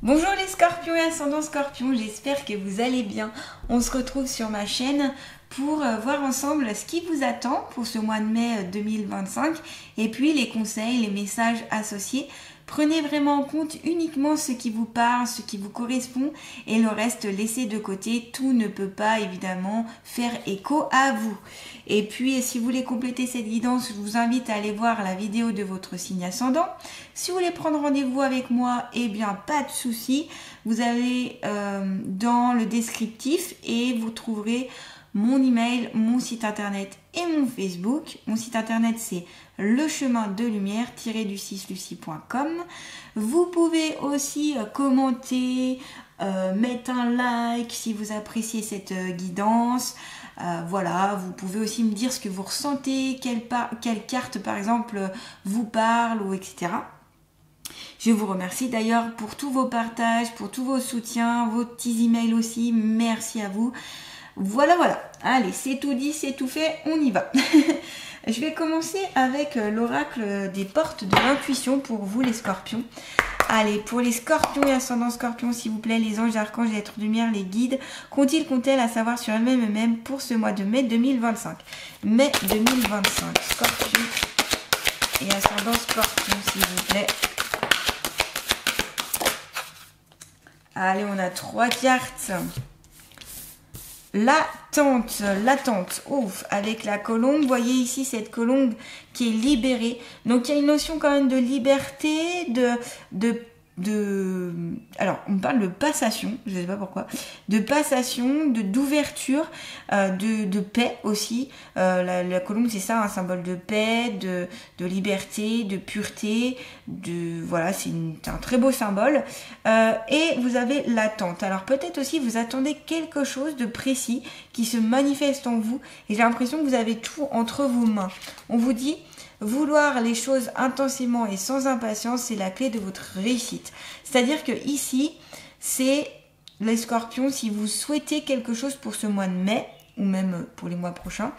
Bonjour les scorpions et ascendants scorpions, j'espère que vous allez bien. On se retrouve sur ma chaîne pour voir ensemble ce qui vous attend pour ce mois de mai 2025 et puis les conseils, les messages associés. Prenez vraiment en compte uniquement ce qui vous parle, ce qui vous correspond et le reste laissez de côté. Tout ne peut pas évidemment faire écho à vous. Et puis si vous voulez compléter cette guidance, je vous invite à aller voir la vidéo de votre signe ascendant. Si vous voulez prendre rendez-vous avec moi, eh bien pas de souci. Vous allez dans le descriptif et vous trouverez mon email, mon site internet et mon Facebook. Mon site internet c'est lechemindelumière-du6lucie.com. Vous pouvez aussi commenter, mettre un like si vous appréciez cette guidance. Voilà, vous pouvez aussi me dire ce que vous ressentez, quelle carte par exemple vous parle ou etc. Je vous remercie d'ailleurs pour tous vos partages, pour tous vos soutiens, vos petits emails aussi. Merci à vous. Voilà. Allez, c'est tout dit, c'est tout fait, on y va. Je vais commencer avec l'oracle des portes de l'intuition pour vous les scorpions. Allez, pour les scorpions et ascendants scorpions, s'il vous plaît, les anges, archanges, êtres de lumière, les guides, qu'ont-ils à savoir sur eux-mêmes pour ce mois de mai 2025 ? Mai 2025, scorpions et ascendants scorpions, s'il vous plaît. Allez, on a 3 cartes. L'attente, ouf, avec la colombe, vous voyez ici cette colombe qui est libérée. Donc il y a une notion quand même de liberté, alors on parle de passation, je ne sais pas pourquoi, de passation, d'ouverture, de paix aussi. La colombe c'est ça, un symbole de paix, de liberté, de pureté, voilà, c'est un très beau symbole. Et vous avez l'attente. Alors peut-être aussi vous attendez quelque chose de précis qui se manifeste en vous et j'ai l'impression que vous avez tout entre vos mains. On vous dit vouloir les choses intensément et sans impatience, c'est la clé de votre réussite. C'est-à-dire que ici, c'est les scorpions, si vous souhaitez quelque chose pour ce mois de mai, ou même pour les mois prochains,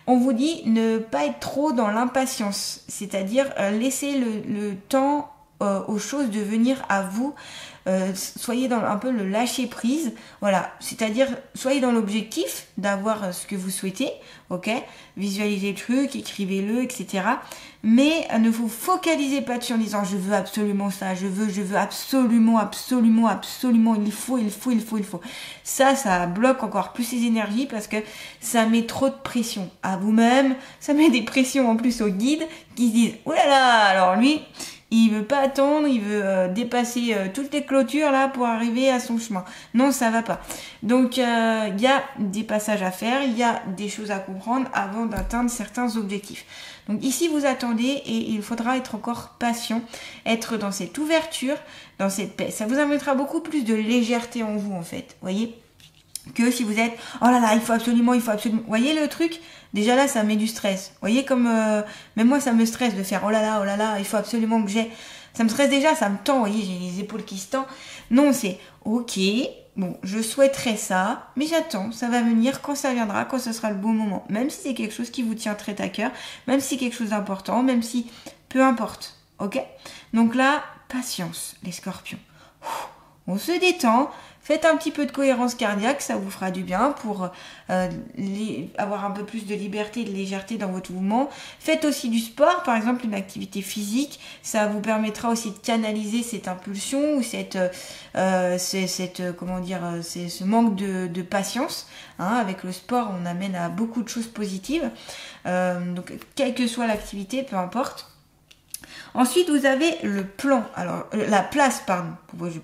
on vous dit ne pas être trop dans l'impatience. C'est-à-dire laisser le temps aux choses de venir à vous. Soyez dans un peu le lâcher prise, voilà, c'est-à-dire soyez dans l'objectif d'avoir ce que vous souhaitez, ok, visualisez le truc, écrivez-le, etc. Mais ne vous focalisez pas dessus en disant je veux absolument ça, je veux absolument, il faut. Ça bloque encore plus les énergies parce que ça met trop de pression à vous-même, ça met des pressions en plus aux guides qui se disent oh là là, alors lui il veut pas attendre, il veut dépasser toutes les clôtures là pour arriver à son chemin. Non, ça va pas. Donc il y a des passages à faire, il y a des choses à comprendre avant d'atteindre certains objectifs. Donc ici vous attendez et il faudra être encore patient, être dans cette ouverture, dans cette paix. Ça vous amènera beaucoup plus de légèreté en vous en fait, voyez, que si vous êtes oh là là, il faut absolument. Vous voyez le truc ? Déjà là, ça met du stress. Vous voyez comme même moi, ça me stresse de faire oh là là, il faut absolument que j'ai. Ça me stresse déjà, ça me tend. Vous voyez, j'ai les épaules qui se tendent. Non, c'est ok. Bon, je souhaiterais ça, mais j'attends. Ça va venir quand ça viendra, quand ce sera le bon moment. Même si c'est quelque chose qui vous tient très à cœur, même si c'est quelque chose d'important, même si peu importe. Ok ? Donc là, patience, les scorpions. On se détend. Faites un petit peu de cohérence cardiaque, ça vous fera du bien pour avoir un peu plus de liberté et de légèreté dans votre mouvement. Faites aussi du sport, par exemple une activité physique, ça vous permettra aussi de canaliser cette impulsion ou ce manque de patience. Hein, avec le sport, on amène à beaucoup de choses positives. Donc, quelle que soit l'activité, peu importe. Ensuite, vous avez le plan. Alors, la place, pardon. Pourquoi j'ai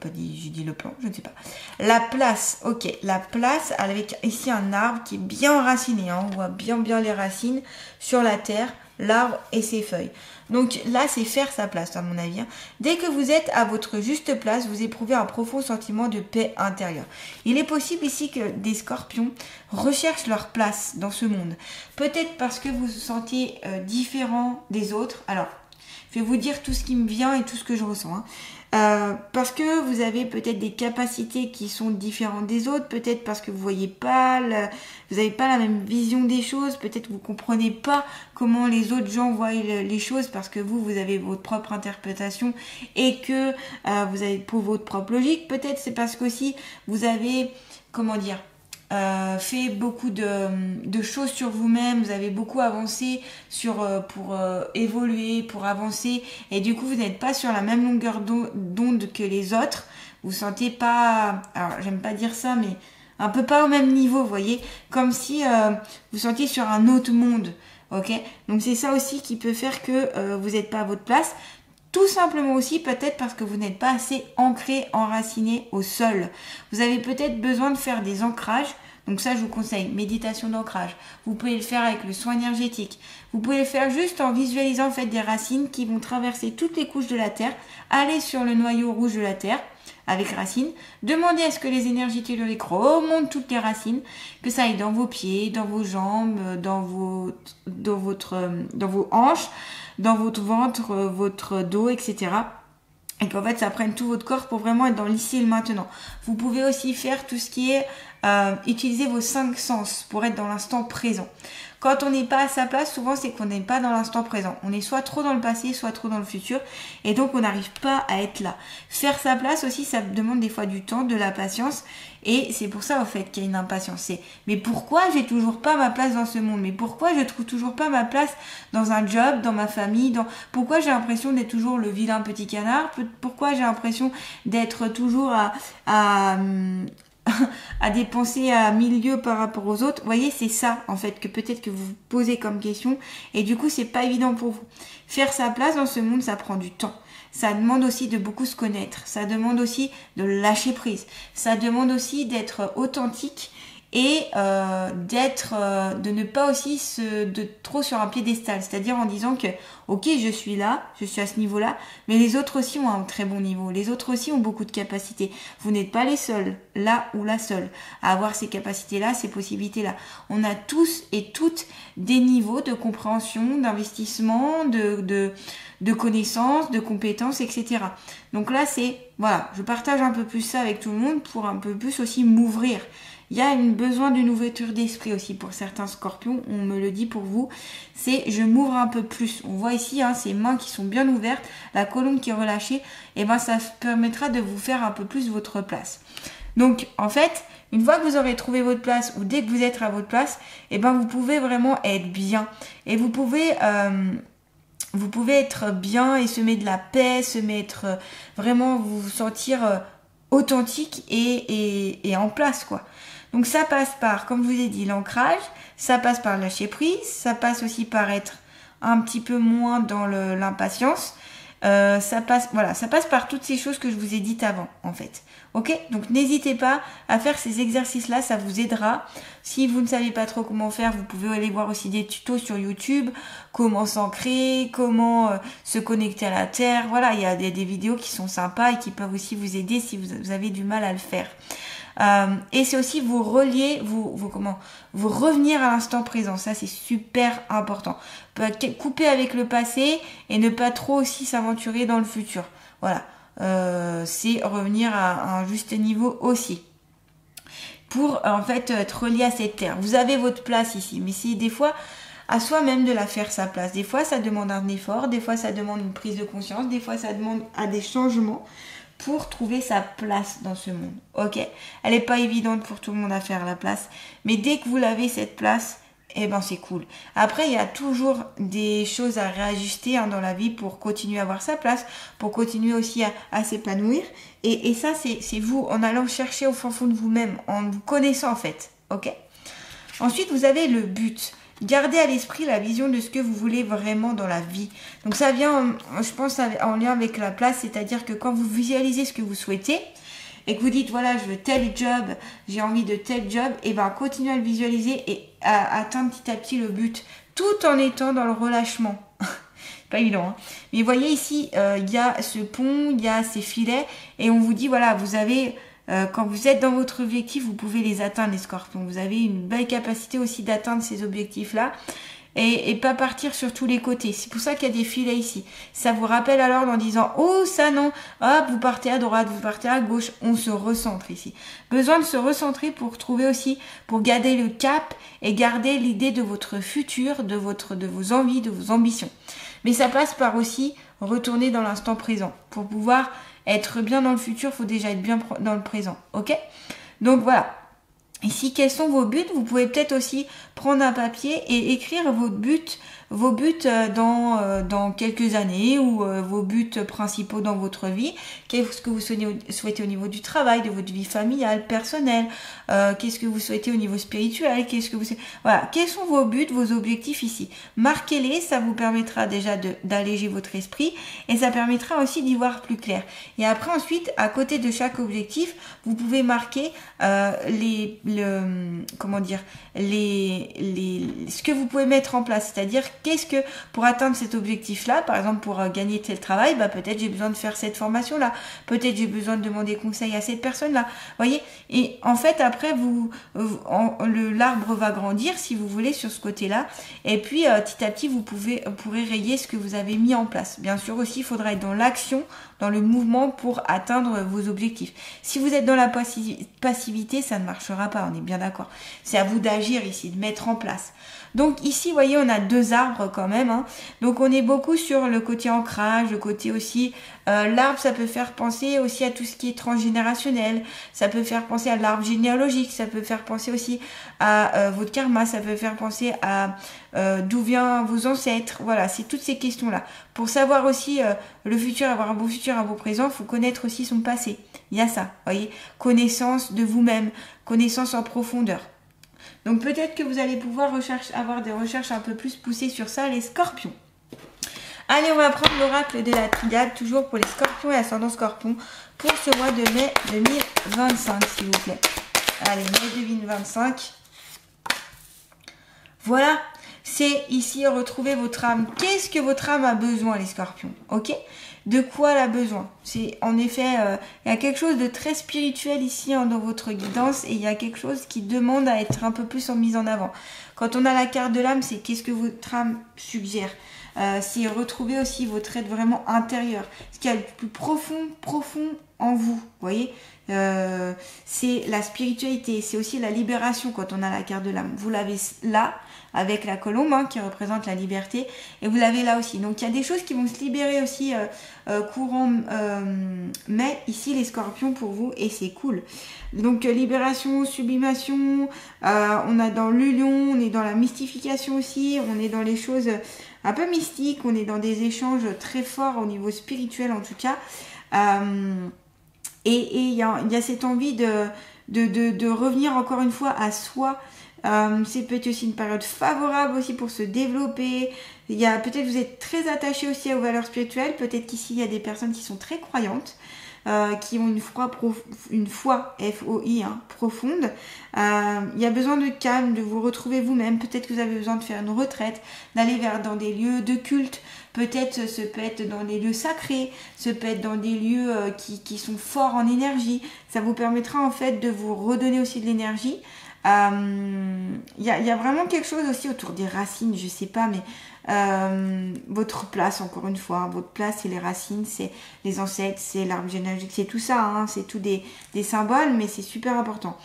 dit le plan, je ne sais pas. La place, ok. La place avec ici un arbre qui est bien enraciné. Hein, on voit bien les racines sur la terre, l'arbre et ses feuilles. Donc là, c'est faire sa place, à mon avis. Hein. Dès que vous êtes à votre juste place, vous éprouvez un profond sentiment de paix intérieure. Il est possible ici que des scorpions recherchent leur place dans ce monde. Peut-être parce que vous vous sentiez différent des autres. Alors, je vais vous dire tout ce qui me vient et tout ce que je ressens. Hein. parce que vous avez peut-être des capacités qui sont différentes des autres, peut-être parce que vous voyez pas, vous n'avez pas la même vision des choses, peut-être que vous comprenez pas comment les autres gens voient les choses parce que vous avez votre propre interprétation et que vous avez pour votre propre logique. Peut-être c'est parce qu'aussi vous avez, comment dire, fait beaucoup de choses sur vous-même, vous avez beaucoup avancé pour évoluer, pour avancer, et du coup vous n'êtes pas sur la même longueur d'onde que les autres, vous sentez pas, alors j'aime pas dire ça, mais un peu pas au même niveau, vous voyez, comme si vous sentiez sur un autre monde, ok? Donc c'est ça aussi qui peut faire que vous n'êtes pas à votre place. Tout simplement aussi peut-être parce que vous n'êtes pas assez ancré, enraciné au sol. Vous avez peut-être besoin de faire des ancrages. Donc ça, je vous conseille, méditation d'ancrage. Vous pouvez le faire avec le soin énergétique. Vous pouvez le faire juste en visualisant en fait des racines qui vont traverser toutes les couches de la Terre, aller sur le noyau rouge de la Terre avec racines. Demandez à ce que les énergies telluriques remontent toutes les racines, que ça aille dans vos pieds, dans vos jambes, dans vos hanches, dans votre ventre, votre dos, etc. Et qu'en fait, ça prenne tout votre corps pour vraiment être dans l'ici et le maintenant. Vous pouvez aussi faire tout ce qui est utiliser vos 5 sens pour être dans l'instant présent. Quand on n'est pas à sa place, souvent c'est qu'on n'est pas dans l'instant présent. On est soit trop dans le passé, soit trop dans le futur. Et donc on n'arrive pas à être là. Faire sa place aussi, ça demande des fois du temps, de la patience. Et c'est pour ça, au fait, qu'il y a une impatience. C'est, mais pourquoi j'ai toujours pas ma place dans ce monde? Mais pourquoi je trouve toujours pas ma place dans un job, dans ma famille? Pourquoi j'ai l'impression d'être toujours le vilain petit canard? Pourquoi j'ai l'impression d'être toujours à dépenser à 1000 lieues par rapport aux autres? Vous voyez, c'est ça, en fait, que peut-être que vous vous posez comme question. Et du coup, c'est pas évident pour vous. Faire sa place dans ce monde, ça prend du temps. Ça demande aussi de beaucoup se connaître. Ça demande aussi de lâcher prise. Ça demande aussi d'être authentique et de ne pas aussi de trop sur un piédestal. C'est-à-dire en disant que, ok, je suis là, je suis à ce niveau-là, mais les autres aussi ont un très bon niveau. Les autres aussi ont beaucoup de capacités. Vous n'êtes pas les seuls, là ou la seule, à avoir ces capacités-là, ces possibilités-là. On a tous et toutes des niveaux de compréhension, d'investissement, de connaissances, de compétences, etc. Donc là, voilà, je partage un peu plus ça avec tout le monde pour un peu plus aussi m'ouvrir. Il y a besoin d'une ouverture d'esprit aussi pour certains scorpions, on me le dit pour vous, c'est je m'ouvre un peu plus. On voit ici ces mains qui sont bien ouvertes, la colonne qui est relâchée, et ça permettra de vous faire un peu plus votre place. Donc en fait, une fois que vous aurez trouvé votre place ou dès que vous êtes à votre place, vous pouvez vraiment être bien. Et vous pouvez être bien et semer de la paix, vraiment vous sentir authentique et en place, quoi. Donc ça passe par, comme je vous ai dit, l'ancrage, ça passe par lâcher prise, ça passe aussi par être un petit peu moins dans l'impatience, ça passe par toutes ces choses que je vous ai dites avant, en fait. Ok? Donc n'hésitez pas à faire ces exercices-là, ça vous aidera. Si vous ne savez pas trop comment faire, vous pouvez aller voir aussi des tutos sur YouTube, comment s'ancrer, comment se connecter à la Terre. Voilà, il y a des vidéos qui sont sympas et qui peuvent aussi vous aider si vous avez du mal à le faire. Et c'est aussi vous relier, vous revenir à l'instant présent. Ça, c'est super important. Couper avec le passé et ne pas trop aussi s'aventurer dans le futur. Voilà. C'est revenir à un juste niveau aussi. Pour, en fait, être relié à cette terre. Vous avez votre place ici. Mais c'est des fois à soi-même de la faire sa place. Des fois, ça demande un effort. Des fois, ça demande une prise de conscience. Des fois, ça demande des changements pour trouver sa place dans ce monde. Ok? Elle n'est pas évidente pour tout le monde à faire la place. Mais dès que vous l'avez, cette place, c'est cool. Après, il y a toujours des choses à réajuster dans la vie pour continuer à avoir sa place, pour continuer aussi à s'épanouir. Et ça, c'est vous, en allant chercher au fond de vous-même, en vous connaissant en fait. Ok? Ensuite, vous avez le but. Gardez à l'esprit la vision de ce que vous voulez vraiment dans la vie. Donc ça vient, je pense, en lien avec la place, c'est-à-dire que quand vous visualisez ce que vous souhaitez, et que vous dites, voilà, je veux tel job, j'ai envie de tel job, et continuez à le visualiser et à atteindre petit à petit le but, tout en étant dans le relâchement. Pas évident, hein. Mais voyez ici, il y a ce pont, il y a ces filets, et on vous dit, voilà, vous avez... quand vous êtes dans votre objectif, vous pouvez les atteindre, les scorpions. Vous avez une belle capacité aussi d'atteindre ces objectifs-là. et pas partir sur tous les côtés. C'est pour ça qu'il y a des filets ici. Ça vous rappelle alors en disant oh ça non, hop vous partez à droite, vous partez à gauche, on se recentre ici. Besoin de se recentrer pour trouver aussi, pour garder le cap et garder l'idée de votre futur, de vos envies, de vos ambitions. Mais ça passe par aussi retourner dans l'instant présent. Pour pouvoir être bien dans le futur, il faut déjà être bien dans le présent. Ok? Donc voilà. Ici, quels sont vos buts? Vous pouvez peut-être aussi prendre un papier et écrire vos buts dans quelques années ou vos buts principaux dans votre vie. Qu'est-ce que vous souhaitez au niveau du travail, de votre vie familiale, personnelle? Qu'est-ce que vous souhaitez au niveau spirituel? Voilà. Quels sont vos buts, vos objectifs ici? Marquez-les, ça vous permettra déjà d'alléger votre esprit et ça permettra aussi d'y voir plus clair. Et après, ensuite, à côté de chaque objectif, vous pouvez marquer ce que vous pouvez mettre en place, c'est-à-dire qu'est-ce que pour atteindre cet objectif-là, par exemple pour gagner tel travail, peut-être j'ai besoin de faire cette formation-là, peut-être j'ai besoin de demander conseil à cette personne-là, voyez. Et en fait après l'arbre va grandir si vous voulez sur ce côté-là, et puis petit à petit vous pourrez rayer ce que vous avez mis en place. Bien sûr aussi il faudra être dans l'action, dans le mouvement pour atteindre vos objectifs. Si vous êtes dans la passivité, ça ne marchera pas, on est bien d'accord. C'est à vous d'agir ici, de mettre en place. Donc ici, vous voyez, on a 2 arbres quand même. Hein. Donc on est beaucoup sur le côté ancrage, le côté aussi... l'arbre, ça peut faire penser aussi à tout ce qui est transgénérationnel. Ça peut faire penser à l'arbre généalogique. Ça peut faire penser aussi à votre karma. Ça peut faire penser à d'où viennent vos ancêtres. Voilà, c'est toutes ces questions-là. Pour savoir aussi le futur, avoir un beau futur, un beau présent, il faut connaître aussi son passé. Il y a ça, vous voyez. Connaissance de vous-même, connaissance en profondeur. Donc peut-être que vous allez pouvoir avoir des recherches un peu plus poussées sur ça, les scorpions. Allez, on va prendre l'oracle de la Triade, toujours pour les scorpions et ascendant scorpion, pour ce mois de mai 2025, s'il vous plaît. Allez, mai 2025. Voilà, c'est ici retrouver votre âme. Qu'est-ce que votre âme a besoin, les scorpions? Ok? De quoi elle a besoin? C'est en effet, il y a quelque chose de très spirituel ici dans votre guidance et il y a quelque chose qui demande à être un peu plus mise en avant. Quand on a la carte de l'âme, c'est qu'est-ce que votre âme suggère? C'est retrouver aussi votre être vraiment intérieur, ce qu'il y a le plus profond en vous, voyez. C'est la spiritualité, c'est aussi la libération quand on a la carte de l'âme. Vous l'avez là avec la colombe qui représente la liberté et vous l'avez là aussi. Donc il y a des choses qui vont se libérer aussi courant mai ici les scorpions pour vous et c'est cool. Donc libération, sublimation, on a dans l'union, on est dans la mystification aussi, on est dans les choses un peu mystiques, on est dans des échanges très forts au niveau spirituel en tout cas. Et il y a cette envie de revenir encore une fois à soi. C'est peut-être aussi une période favorable aussi pour se développer. Peut-être vous êtes très attaché aussi aux valeurs spirituelles. Peut-être qu'ici il y a des personnes qui sont très croyantes, qui ont une foi F-O-I profonde. Il y a besoin de calme, de vous retrouver vous-même. Peut-être que vous avez besoin de faire une retraite, d'aller dans des lieux de culte. Peut-être ce peut être dans des lieux sacrés, ce peut être dans des lieux qui sont forts en énergie. Ça vous permettra en fait de vous redonner aussi de l'énergie. Il y a vraiment quelque chose aussi autour des racines, je sais pas, mais votre place, encore une fois, votre place c'est les racines, c'est les ancêtres, c'est l'arbre généalogique, c'est tout ça, c'est tout des symboles, mais c'est super important.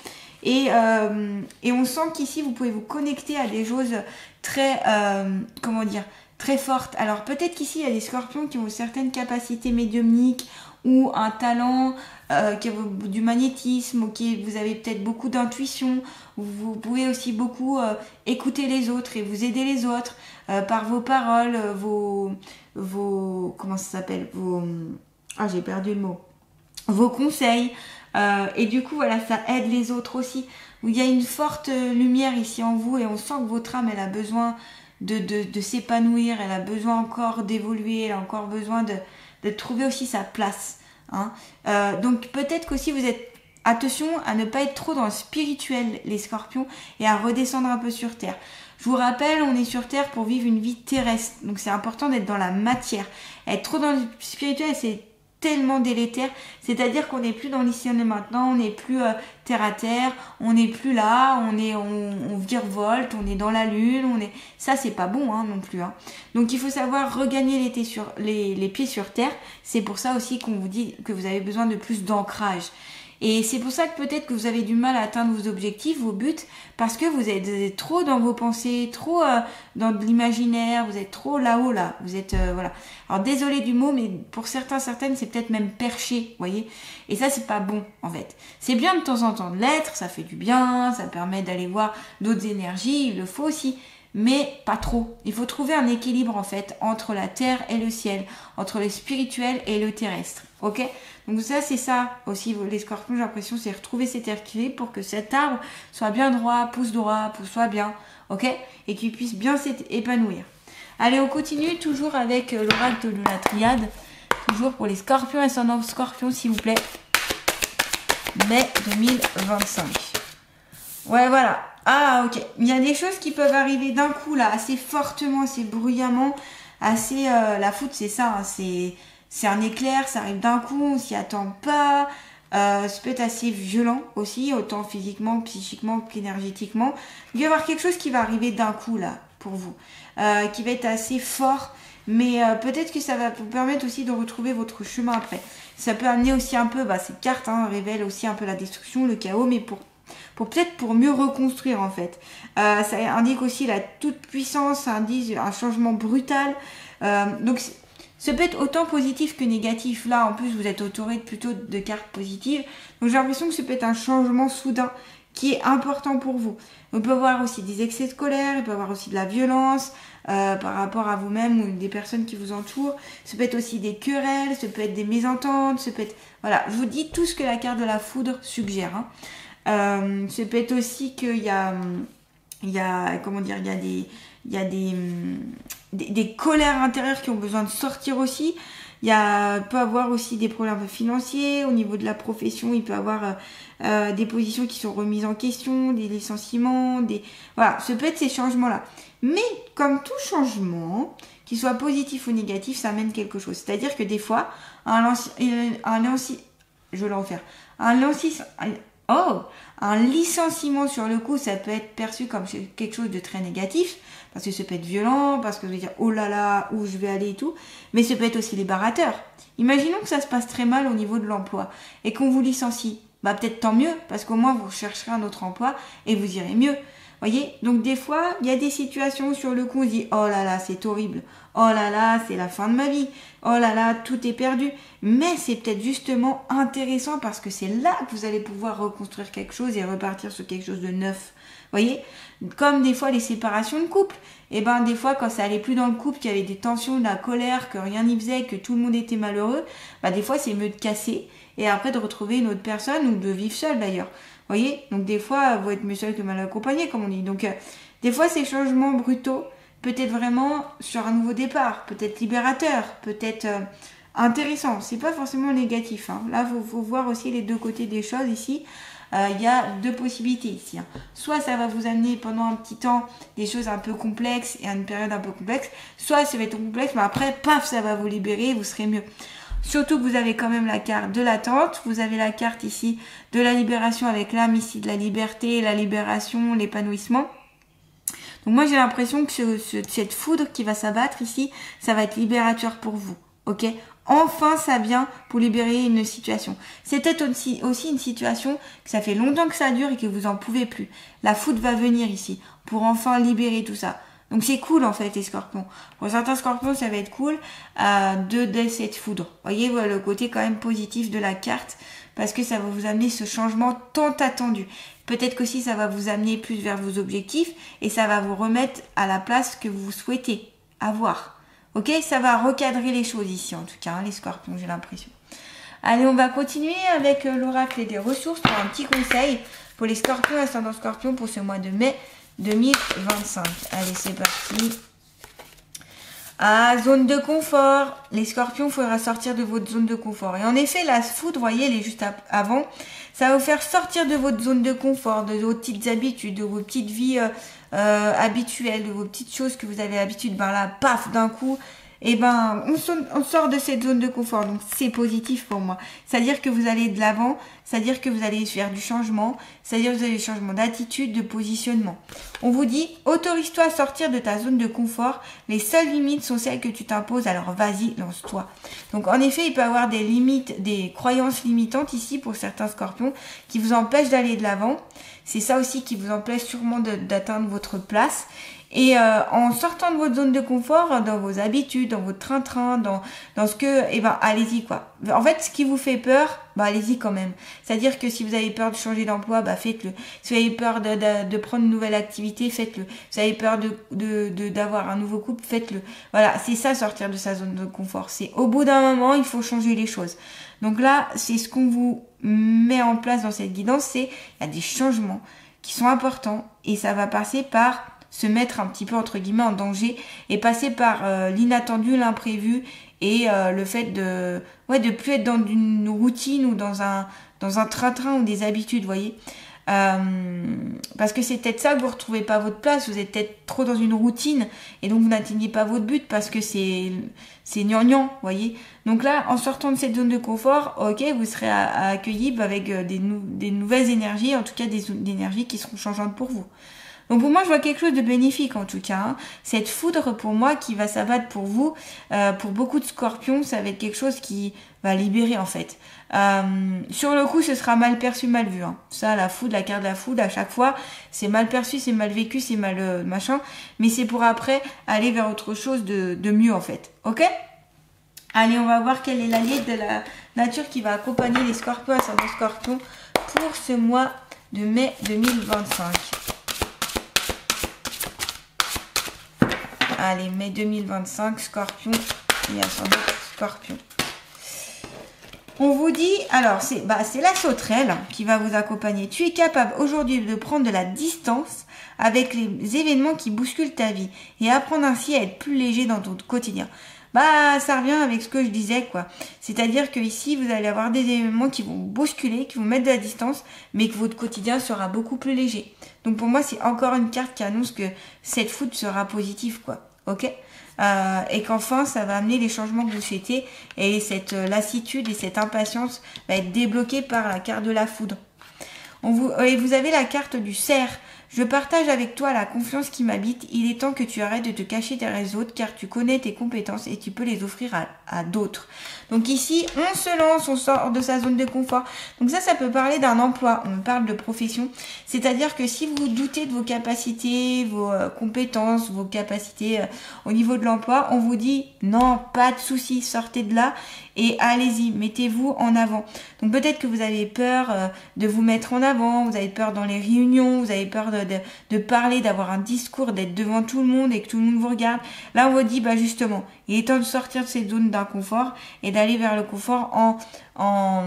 Et on sent qu'ici vous pouvez vous connecter à des choses très, très fortes. Alors peut-être qu'ici il y a des scorpions qui ont certaines capacités médiumniques ou un talent, du magnétisme, ou vous avez peut-être beaucoup d'intuition. Vous pouvez aussi beaucoup écouter les autres et vous aider les autres par vos paroles, comment ça s'appelle, j'ai perdu le mot, vos conseils. Et du coup, voilà, ça aide les autres aussi. Il y a une forte lumière ici en vous et on sent que votre âme, elle a besoin de s'épanouir, elle a besoin encore d'évoluer, elle a encore besoin de trouver aussi sa place. Donc peut-être qu'aussi vous êtes, attention à ne pas être trop dans le spirituel les scorpions et à redescendre un peu sur terre. Je vous rappelle, on est sur terre pour vivre une vie terrestre, donc c'est important d'être dans la matière. Être trop dans le spirituel, c'est tellement délétère. C'est-à-dire qu'on n'est plus dans l'ici et maintenant, on n'est plus terre à terre, on n'est plus là, on virevolte, on est dans la lune, ça c'est pas bon non plus. Donc il faut savoir regagner les pieds sur terre. C'est pour ça aussi qu'on vous dit que vous avez besoin de plus d'ancrage. Et c'est pour ça que peut-être que vous avez du mal à atteindre vos objectifs, vos buts, parce que vous êtes trop dans vos pensées, trop dans de l'imaginaire, vous êtes trop là-haut, là. Vous êtes, voilà. Alors, désolé du mot, mais pour certaines, c'est peut-être même perché, vous voyez. Et ça, c'est pas bon, en fait. C'est bien de temps en temps de l'être, ça fait du bien, ça permet d'aller voir d'autres énergies, il le faut aussi. Mais pas trop. Il faut trouver un équilibre en fait entre la terre et le ciel, entre le spirituel et le terrestre. Ok? Donc ça c'est ça aussi les scorpions, j'ai l'impression, c'est retrouver cet équilibre pour que cet arbre soit bien droit, pousse soit bien, ok? Et qu'il puisse bien s'épanouir. Allez, on continue toujours avec l'oracle de la triade, toujours pour les scorpions, ascendant scorpion s'il vous plaît. Mai 2025. Ouais, voilà. Ah, ok. Il y a des choses qui peuvent arriver d'un coup, là, assez fortement, assez bruyamment, assez... la foudre, c'est ça, c'est un éclair, ça arrive d'un coup, on s'y attend pas. Ça peut être assez violent aussi, autant physiquement, psychiquement qu'énergétiquement. Il va y avoir quelque chose qui va arriver d'un coup, là, pour vous, qui va être assez fort, mais peut-être que ça va vous permettre aussi de retrouver votre chemin après. Ça peut amener aussi un peu, ces cartes révèlent aussi un peu la destruction, le chaos, mais peut-être pour mieux reconstruire en fait. Ça indique aussi la toute puissance, ça indique un changement brutal. Donc ça peut être autant positif que négatif. Là en plus vous êtes entouré plutôt de cartes positives. Donc j'ai l'impression que ça peut être un changement soudain qui est important pour vous. On peut avoir aussi des excès de colère, il peut avoir aussi de la violence par rapport à vous-même ou des personnes qui vous entourent. Ça peut être aussi des querelles, ça peut être des mésententes, ça peut être... Voilà, je vous dis tout ce que la carte de la foudre suggère. Ça peut être aussi qu'il y a des colères intérieures qui ont besoin de sortir aussi. Peut avoir aussi des problèmes financiers au niveau de la profession. Il peut avoir des positions qui sont remises en question, des licenciements, voilà. Ça peut être ces changements-là. Mais comme tout changement, qu'il soit positif ou négatif, ça amène quelque chose. C'est-à-dire que des fois, un licenciement sur le coup, ça peut être perçu comme quelque chose de très négatif, parce que ça peut être violent, parce que je vais dire oh là là, où je vais aller et tout, mais ça peut être aussi libérateur. Imaginons que ça se passe très mal au niveau de l'emploi et qu'on vous licencie. Peut-être tant mieux, parce qu'au moins vous chercherez un autre emploi et vous irez mieux. Voyez, donc des fois, il y a des situations sur le coup, on se dit oh là là, c'est horrible. Oh là là, c'est la fin de ma vie. Oh là là, tout est perdu. Mais c'est peut-être justement intéressant parce que c'est là que vous allez pouvoir reconstruire quelque chose et repartir sur quelque chose de neuf. Voyez, comme des fois les séparations de couple. Des fois, quand ça allait plus dans le couple, qu'il y avait des tensions, de la colère, que rien n'y faisait, que tout le monde était malheureux, des fois, c'est mieux de casser et après de retrouver une autre personne ou de vivre seul d'ailleurs. Voyez, donc des fois, vous êtes mieux seul que mal accompagné, comme on dit. Donc, des fois, ces changements brutaux, peut-être vraiment sur un nouveau départ, peut-être libérateur, peut-être intéressant. C'est pas forcément négatif. Là, faut voir aussi les deux côtés des choses ici. Il y a deux possibilités ici. Soit ça va vous amener pendant un petit temps des choses un peu complexes et à une période un peu complexe. Soit ça va être complexe, mais après, paf, ça va vous libérer et vous serez mieux. Surtout que vous avez quand même la carte de l'attente, vous avez la carte ici de la libération avec l'âme ici de la liberté, la libération, l'épanouissement. Donc moi j'ai l'impression que cette foudre qui va s'abattre ici, ça va être libérateur pour vous, ok? Enfin ça vient pour libérer une situation. C'est peut-être aussi une situation que ça fait longtemps que ça dure et que vous en pouvez plus. La foudre va venir ici pour enfin libérer tout ça. Donc c'est cool en fait les scorpions. Pour certains scorpions ça va être cool de cette foudre. Voyez le côté quand même positif de la carte parce que ça va vous amener ce changement tant attendu. Peut-être qu'aussi ça va vous amener plus vers vos objectifs et ça va vous remettre à la place que vous souhaitez avoir. Ok, ça va recadrer les choses ici en tout cas les scorpions, j'ai l'impression. Allez, on va continuer avec l'oracle et des ressources pour un petit conseil pour les scorpions, ascendant scorpion pour ce mois de mai 2025. Allez, c'est parti. Zone de confort. Les scorpions, il faudra sortir de votre zone de confort. Et en effet, la foudre, vous voyez, elle est juste avant. Ça va vous faire sortir de votre zone de confort, de vos petites habitudes, de vos petites vies habituelles, de vos petites choses que vous avez l'habitude. Là, paf, d'un coup, et ben on sort de cette zone de confort. Donc c'est positif pour moi. C'est-à-dire que vous allez de l'avant, c'est-à-dire que vous allez faire du changement, c'est-à-dire que vous avez du changement d'attitude, de positionnement. On vous dit, autorise-toi à sortir de ta zone de confort. Les seules limites sont celles que tu t'imposes, alors vas-y, lance-toi. Donc en effet, il peut y avoir des limites, des croyances limitantes ici pour certains scorpions qui vous empêchent d'aller de l'avant. C'est ça aussi qui vous empêche sûrement d'atteindre votre place. Et en sortant de votre zone de confort, dans vos habitudes, dans votre train-train, dans ce que, eh ben allez-y quoi. En fait, ce qui vous fait peur, bah allez-y quand même. C'est-à-dire que si vous avez peur de changer d'emploi, bah faites-le. Si vous avez peur de prendre une nouvelle activité, faites-le. Si vous avez peur d'avoir un nouveau couple, faites-le. Voilà, c'est ça, sortir de sa zone de confort. C'est au bout d'un moment, il faut changer les choses. Donc là, c'est ce qu'on vous met en place dans cette guidance, c'est il y a des changements qui sont importants et ça va passer par se mettre un petit peu entre guillemets en danger et passer par l'inattendu, l'imprévu et le fait de plus être dans une routine ou dans un train-train ou des habitudes, vous voyez. Parce que c'est peut-être ça que vous retrouvez pas votre place, vous êtes peut-être trop dans une routine et donc vous n'atteignez pas votre but parce que c'est gnangnan, vous voyez. Donc là, en sortant de cette zone de confort, ok, vous serez accueilli avec des nouvelles énergies, en tout cas des énergies qui seront changeantes pour vous. Donc pour moi, je vois quelque chose de bénéfique en tout cas. Hein. Cette foudre pour moi qui va s'abattre pour vous, pour beaucoup de scorpions, ça va être quelque chose qui va libérer en fait. Sur le coup, ce sera mal perçu, mal vu. Hein. Ça, la foudre, la carte de la foudre, à chaque fois, c'est mal perçu, c'est mal vécu, c'est mal machin. Mais c'est pour après aller vers autre chose de mieux en fait. Ok ? Allez, on va voir quelle est l'allié de la nature qui va accompagner les scorpions à savoir scorpions pour ce mois de mai 2025. Allez, mai 2025, Scorpion et ascendant Scorpion. On vous dit, alors c'est la sauterelle qui va vous accompagner. Tu es capable aujourd'hui de prendre de la distance avec les événements qui bousculent ta vie et apprendre ainsi à être plus léger dans ton quotidien. Ça revient avec ce que je disais, quoi. C'est-à-dire que ici, vous allez avoir des événements qui vont bousculer, qui vont mettre de la distance, mais que votre quotidien sera beaucoup plus léger. Donc pour moi, c'est encore une carte qui annonce que cette foudre sera positive, quoi. Ok ? Et qu'enfin, ça va amener les changements que vous souhaitez et cette lassitude et cette impatience va être débloquée par la carte de la foudre. Et vous avez la carte du cerf. Je partage avec toi la confiance qui m'habite. Il est temps que tu arrêtes de te cacher derrière les autres car tu connais tes compétences et tu peux les offrir à d'autres. Donc ici, on se lance, on sort de sa zone de confort. Donc ça peut parler d'un emploi. On parle de profession. C'est-à-dire que si vous doutez de vos capacités, vos compétences, vos capacités au niveau de l'emploi, on vous dit non, pas de souci, sortez de là et allez-y, mettez-vous en avant. Donc peut-être que vous avez peur de vous mettre en avant, vous avez peur dans les réunions, vous avez peur de parler, d'avoir un discours, d'être devant tout le monde et que tout le monde vous regarde. Là, on vous dit, justement, il est temps de sortir de cette zone d'inconfort et d'aller vers le confort en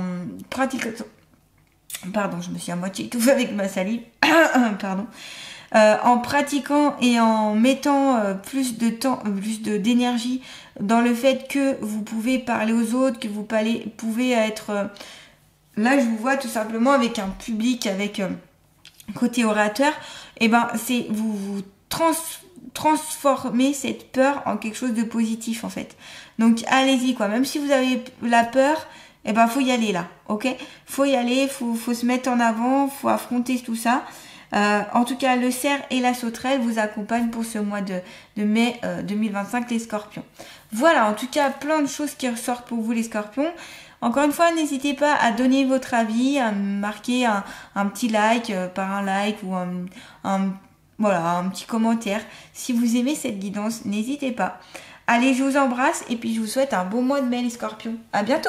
pratiquant... Pardon, je me suis à moitié étouffée avec ma salive. Pardon. En pratiquant et en mettant plus de temps, d'énergie dans le fait que vous pouvez parler aux autres, que vous pouvez être... là, je vous vois tout simplement avec un public, avec côté orateur, c'est vous transformez cette peur en quelque chose de positif en fait. Donc allez-y quoi, même si vous avez la peur, faut y aller là, ok ? Faut y aller, faut se mettre en avant, faut affronter tout ça. En tout cas, le cerf et la sauterelle vous accompagnent pour ce mois de mai 2025, les scorpions. Voilà, en tout cas, plein de choses qui ressortent pour vous les scorpions. Encore une fois, n'hésitez pas à donner votre avis, à marquer un petit like par un like ou un petit commentaire. Si vous aimez cette guidance, n'hésitez pas. Allez, je vous embrasse et puis je vous souhaite un bon mois de mai les scorpions. À bientôt!